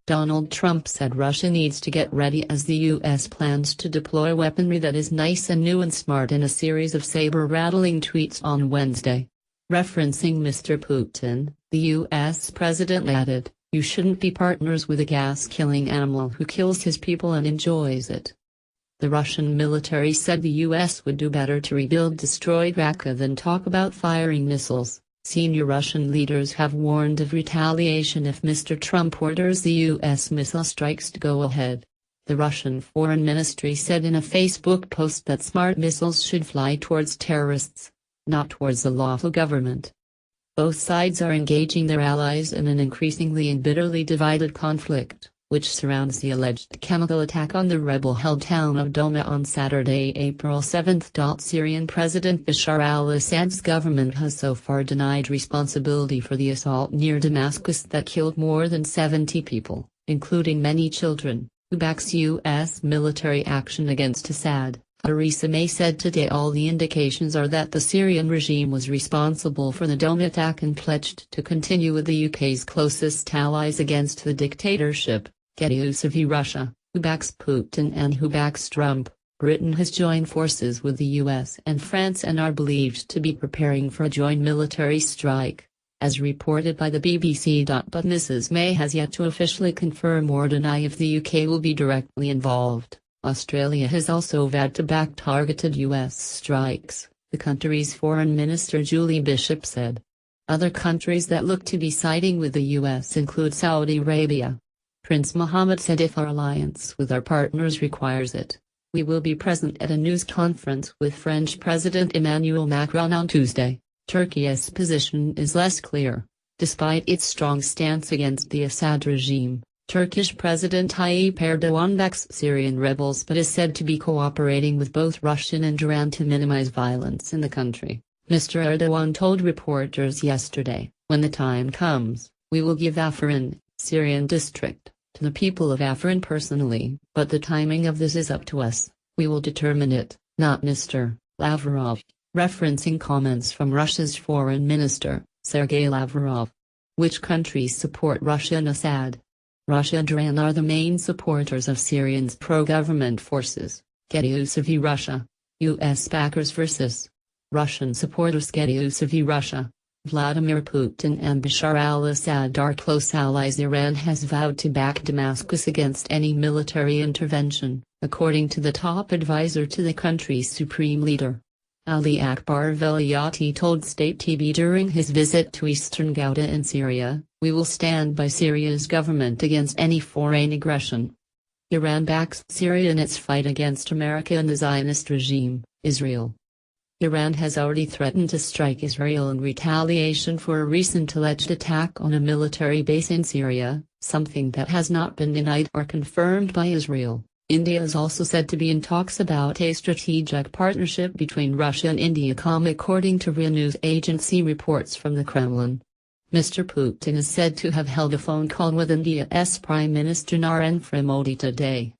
Donald Trump said Russia needs to get ready as the U.S. plans to deploy weaponry that is nice and new and smart in a series of saber-rattling tweets on Wednesday. Referencing Mr. Putin, the U.S. president added, "You shouldn't be partners with a gas-killing animal who kills his people and enjoys it." The Russian military said the U.S. would do better to rebuild destroyed Raqqa than talk about firing missiles. Senior Russian leaders have warned of retaliation if Mr. Trump orders the U.S. missile strikes to go ahead. The Russian Foreign Ministry said in a Facebook post that smart missiles should fly towards terrorists, not towards the lawful government. Both sides are engaging their allies in an increasingly and bitterly divided conflict, which surrounds the alleged chemical attack on the rebel-held town of Douma on Saturday, April 7. Syrian President Bashar al-Assad's government has so far denied responsibility for the assault near Damascus that killed more than 70 people, including many children, who backs U.S. military action against Assad. Theresa May said today all the indications are that the Syrian regime was responsible for the Douma attack and pledged to continue with the UK's closest allies against the dictatorship. Getty News of Russia, who backs Putin and who backs Trump. Britain has joined forces with the US and France and are believed to be preparing for a joint military strike, as reported by the BBC. But Mrs. May has yet to officially confirm or deny if the UK will be directly involved. Australia has also vowed to back targeted US strikes, the country's Foreign Minister Julie Bishop said. Other countries that look to be siding with the US include Saudi Arabia. Prince Mohammed said if our alliance with our partners requires it, we will be present at a news conference with French President Emmanuel Macron on Tuesday. Turkey's position is less clear. Despite its strong stance against the Assad regime, Turkish President Tayyip Erdogan backs Syrian rebels but is said to be cooperating with both Russian and Iran to minimize violence in the country. Mr. Erdogan told reporters yesterday, "When the time comes, we will give Afrin, Syrian district, to the people of Afrin personally, but the timing of this is up to us. We will determine it, not Mr. Lavrov," referencing comments from Russia's foreign minister, Sergei Lavrov. Which countries support Russia and Assad? Russia and Iran are the main supporters of Syrians' pro-government forces. Getty News of Russia. U.S. backers versus Russian supporters. Getty News of Russia. Vladimir Putin and Bashar al-Assad are close allies. Iran has vowed to back Damascus against any military intervention, according to the top advisor to the country's supreme leader. Ali Akbar Velayati told state TV during his visit to eastern Ghouta in Syria, "We will stand by Syria's government against any foreign aggression." Iran backs Syria in its fight against America and the Zionist regime, Israel. Iran has already threatened to strike Israel in retaliation for a recent alleged attack on a military base in Syria, something that has not been denied or confirmed by Israel. India is also said to be in talks about a strategic partnership between Russia and India, according to RIA news agency reports from the Kremlin. Mr. Putin is said to have held a phone call with India's Prime Minister Narendra Modi today.